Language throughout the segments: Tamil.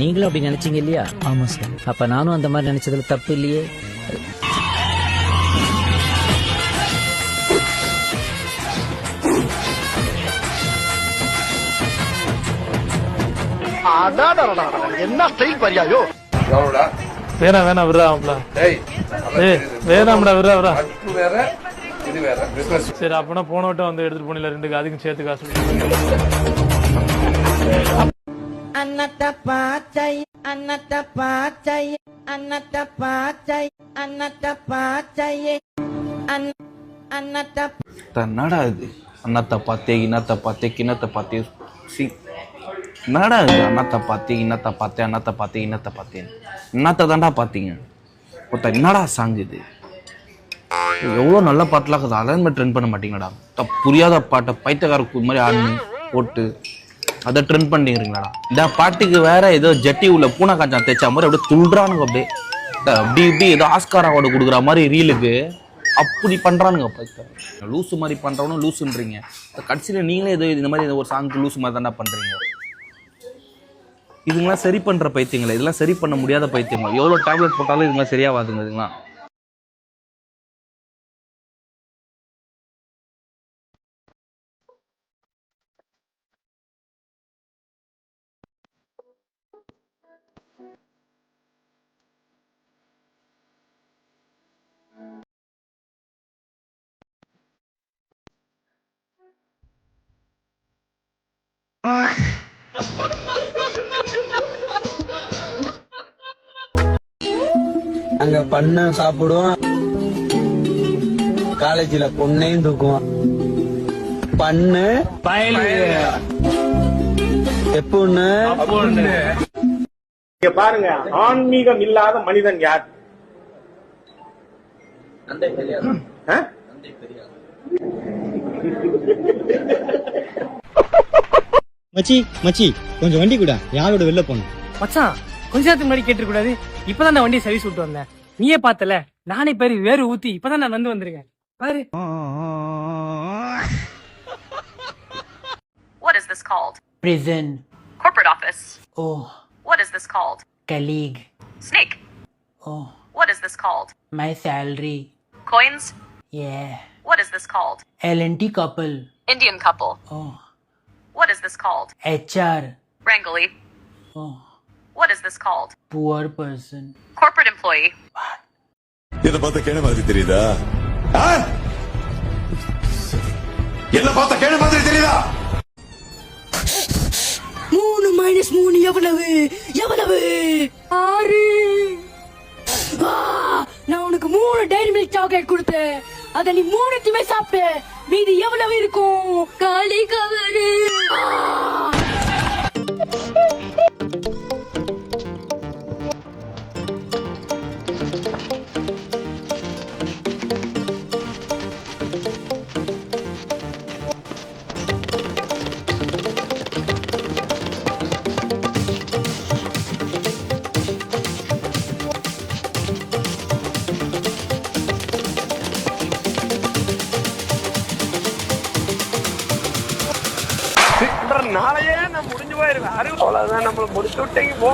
நீங்களும் அப்படி நினைச்சீங்க இல்லையா? ஆமா சார். அப்ப நானும் அந்த மாதிரி நினைச்சதுல தப்பு இல்லையே. என்ன ஸ்டைல் பரியாயோ. வேணாம் விடுறாப்ல. வேணாம்டா விடுறா. சரி அப்பனா போன வட்டம் வந்து எடுத்துட்டு போனீங்களா 2 அதுக்கும் சேர்த்து காசு. அன்னத்த பாச்சை அன்னத்த பாச்சை அன்னத்த பாச்சை அன்னத்த பாச்சையே அன்னத்த என்னடா இது? அன்னத்தை பார்த்தே இனத்தை பார்த்தே கிணத்தை பார்த்தே என்னடா இது? அன்னத்தை பார்த்தே இனத்தை பார்த்தேன் அன்னத்தை பார்த்தே இனத்தை பார்த்தேன் என்னத்தை தாண்டா பார்த்தீங்க? ஒருத்தர் என்னடா சாங் இது? எவ்வளோ நல்ல பாட்டுலாம் இருக்குது, அதை ட்ரெண்ட் பண்ண மாட்டீங்களாடா? புரியாத பாட்டை பைத்தியக்கார மாதிரி ஆடுன்னு போட்டு அதை ட்ரெண்ட் பண்ணிக்கிறீங்களாடா? இந்த பாட்டுக்கு வேற ஏதோ ஜட்டி உள்ள பூனை காஞ்சான் தேய்ச்சா மாதிரி அப்படியே துள்றானுங்க. அப்படி இப்படி ஏதோ ஆஸ்கார் அவார்டு கொடுக்குற மாதிரி ரீலுக்கு அப்படி பண்றானுங்க. லூசு மாதிரி பண்றவனும் லூசுன்றீங்க. கடைசியில் நீங்களே ஏதோ இந்த மாதிரி ஒரு சாங்க்கு லூசு மாதிரி தானே பண்றீங்க. இதுங்களாம் சரி பண்ற பைத்தியங்களா? இதெல்லாம் சரி பண்ண முடியாத பைத்தியங்களா? எவ்வளோ டேப்லெட் போட்டாலும் இதுங்களாம் சரியாவாதுங்க. இதுங்களாம் அங்க பண்ண சாப்பிடுவோம், காலேஜ்ல பொண்ணையும் தூக்குவோம். பண்ணு எப்பொண்ணு பாருங்க, ஆன்மீகம் இல்லாத மனிதன் யார்? மச்சி மச்சி கொஞ்சம் வண்டி கூட யாரோட வெளில போனோம். மச்சான் கொஞ்ச நேரத்துக்கு முன்னாடி கேட்டு கூடாது. இப்பதான் நான் வண்டியை சர்வீஸ் விட்டு வந்தேன். நீயே பார்த்தல, நானே பேரு வேறு ஊத்தி இப்பதான் நான் வந்து வந்திருக்கேன் பாரு. What is this called? Prison. Corporate office. Oh. What is this called? Colleague. Snake. Oh. What is this called? My salary. Coins. Yeah. What is this called? L&T couple. Indian couple. Oh. What is this called? HR. Rangali. Oh. What is this called? Poor person. Corporate employee. என்ன பார்த்த கேன மாதிரி தெரியுதா? என்ன பார்த்த கேன மாதிரி தெரியுதா? 3 - 3 எவ்வளவு? எவ்வளவு? 6. நான் உனக்கு 3 டைரி மில்க் சாக்லேட் கொடுத்தேன். அத நீ 3த்துமே சாப்பிட்ட. மீதி எவ்வளவு இருக்கும்? காலி கவரு. நாளையே நான் முடிஞ்சு போயிருவேன். அவ்வளவுதான், நம்மள முடிச்சு விட்டீங்க போ.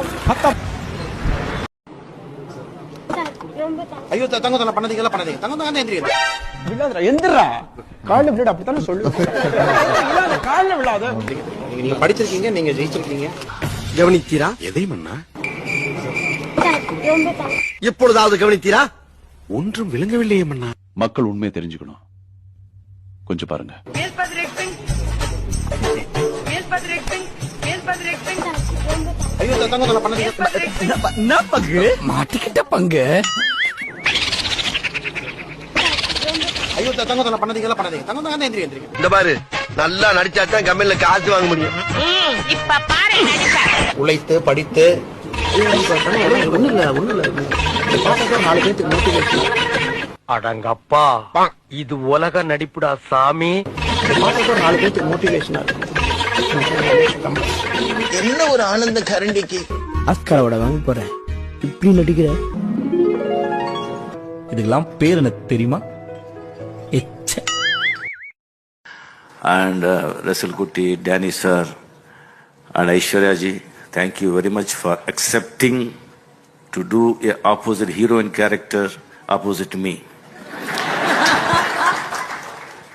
ஐயோ தங்க பண்ணதீங்களா பண்ணதீங்க தங்க தங்க எந்திரிங்க. விழாதடா எந்திரா. கால்ல விழாத அப்படித்தானே சொல்லு. விழாத கால்ல விழாத. நீங்க படிச்சிருக்கீங்க, நீங்க ஜெயிச்சிருக்கீங்க. கவனித்தீரா? எதை மன்னா? எப்பொழுதாவது கவனித்தீரா? ஒன்றும் விளங்கவில்லையே மன்னா. மக்கள் உண்மையை தெரிஞ்சுக்கணும், கொஞ்சம் பாருங்க. ஐயோ தங்க பண்ணதீங்க. என்ன பங்கு? மாட்டிக்கிட்ட பங்கு. ஐயோ தங்க பண்ணதீங்களா பண்ணதீங்க தங்க தங்க எந்திரிங்க. இந்த பாரு, நல்லா நடிச்சாதான் கம்பெனில காசு வாங்க முடியும். இப்ப பாரு நடிச்சா. உழைத்து படித்து ஒண்ணு இல்ல 4 பேருக்கு மோட்டிவேஷன். அடங்கப்பா, இது உலக நடிப்புடா சாமி. 4 பேருக்கு மோட்டிவேஷனா இருக்கு. என்ன ஒரு ஆனந்த கரண்டிக்கு. ஆஸ்காரோட வாங்க போறேன். இப்படி நடிக்கிற இதுக்கெல்லாம் பேர் எனக்கு தெரியுமா? And Russell Kutti, Danny sir, and Aishwarya ji, Thank you very much for accepting to do a opposite heroine character opposite me.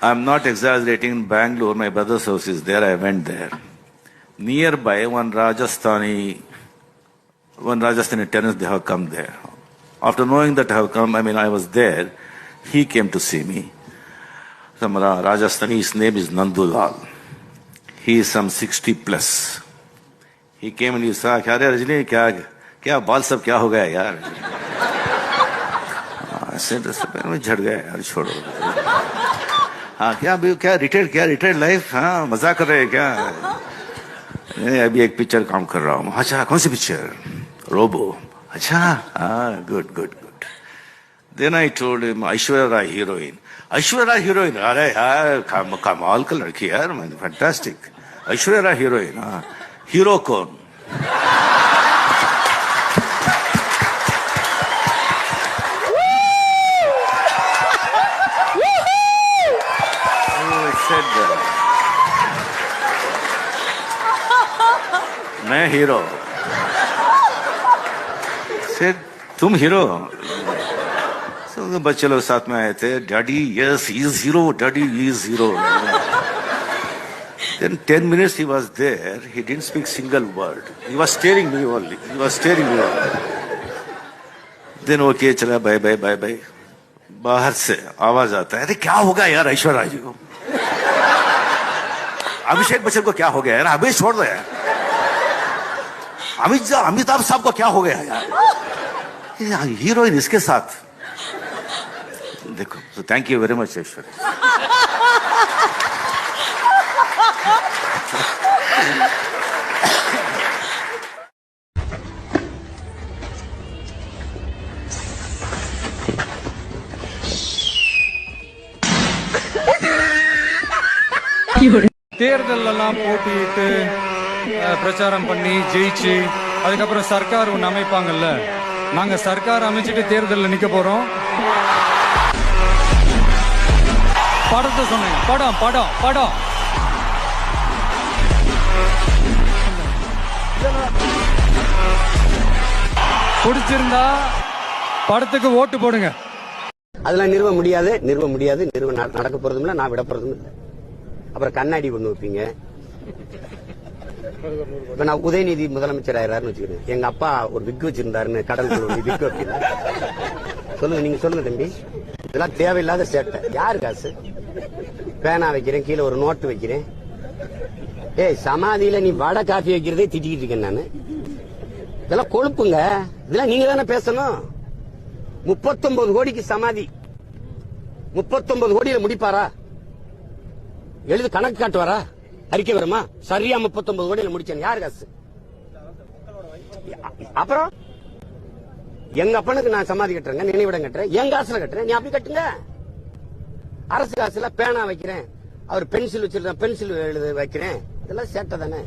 I'm not exaggerating. In Bangalore, my brother's house is there. I went there. Nearby, one Rajasthani tennis, they have come there. After knowing that I have come, I was there. He came to see me. Some Rajasthani, his name is Nandulal. He is some 60 plus. He came and he said, "Kya re Rajni, kya baal sab kya ho gaya yaar?" I said, "मैं झड़ गया यार, छोड़ो." हाँ क्या रिटायर्ड लाइफ, हाँ मजाक कर रहे हैं क्या? नहीं, अभी एक पिक्चर काम कर रहा हूँ। अच्छा, कौन सी पिक्चर? रोबो। अच्छा, हाँ, good good good. Then I told him, Aishwarya Rai heroine. अरे यार कमाल का लड़की यार, फैंटास्टिक। ऐश्वर्या राय हीरोइन, हाँ। हीरो कौन? मैं हीरो। तुम हीरो? बच्चे लोग साथ में आए थे। Daddy, yes he is hero, daddy he is hero. Then 10 minutes he was there. He didn't speak single word. He was staring me only. Then okay, चला बाय बाय। बाहर से आवाज आता है, अरे क्या होगा यार ऐश्वर्या जी को? अभिषेक बच्चन को क्या हो गया यार? अभी छोड़ दो यार। अमिताभ साहब को क्या हो गया यार? हीरोइन इसके साथ देखो। So thank you very much Aishwarya. தேர்தல் எல்லாம் போட்டியிட்டு பிரச்சாரம் பண்ணி ஜெயிச்சு அதுக்கப்புறம் சர்க்கார் ஒன்று அமைப்பாங்கல்ல, நாங்க சர்க்கார் அமைச்சிட்டு தேர்தலில் நிக்க போறோம். படத்தை சொன்னேன், படம் படம் படம் பிடிச்சிருந்தா படத்துக்கு ஓட்டு போடுங்க. அதெல்லாம் நிறுவ முடியாது, நடக்க போறதும் இல்லை, நான் விட போறதும் இல்லை. அப்புறம் கண்ணாடி ஒண்ணு வைப்பீங்க. இப்ப நான் உதயநிதி முதலமைச்சர் ஆயிராருன்னு வச்சுக்கிறேன். எங்க அப்பா ஒரு விக் வச்சிருந்தாருன்னு கடலுக்குள்ள விக் வைப்பீங்க. சொல்லுங்க, நீங்க சொல்லுங்க தம்பி. இதெல்லாம் தேவையில்லாத சேட்டை. யாரு காசு? பேனா வைக்கிறேன், கீழே ஒரு நோட்டு வைக்கிறேன். ஏய், சமாதியில நீ வடை காஃபி வைக்கிறதே திட்டிக்கிட்டு இருக்கேன் நானு. இதெல்லாம் கொழுப்புங்க. இதெல்லாம் நீங்க தானே பேசணும். 39 கோடிக்கு சமாதி. 39 கோடியில முடிப்பாரா? எழுது கணக்கு காட்டுவாரா? அறிக்கை வருமா? சரியா 39 கோடியில முடிச்சேன். யாரு காசு? அப்புறம் எங்க அப்பனுக்கு நான் சமாதி கட்டுறேங்க, நினைவிடம் கட்டுறேன், என் காசுல கட்டுறேன். நீ அப்படி கட்டுங்க. அரசு காசுல பேனா வைக்கிறேன், அவர் பென்சில் வச்சிருந்தா பென்சில் எழுத வைக்கிறேன். இதெல்லாம் சேட்டை தானே.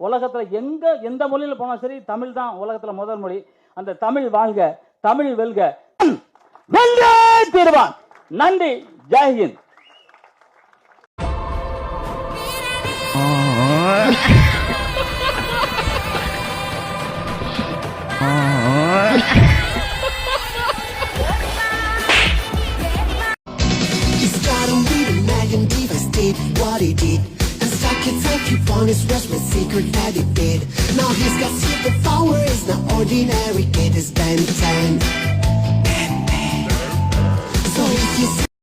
உலகத்துல எந்த மொழியில போனா சரி, தமிழ் தான் உலகத்துல முதல் மொழி. அந்த தமிழ் வாழ்க, தமிழ் வெல்க, வென்றே தீர்வான். நன்றி, ஜெய்ஹிந்த். Keep on his rest with secret that he did. Now he's got superpowers, not ordinary kid is Ben 10.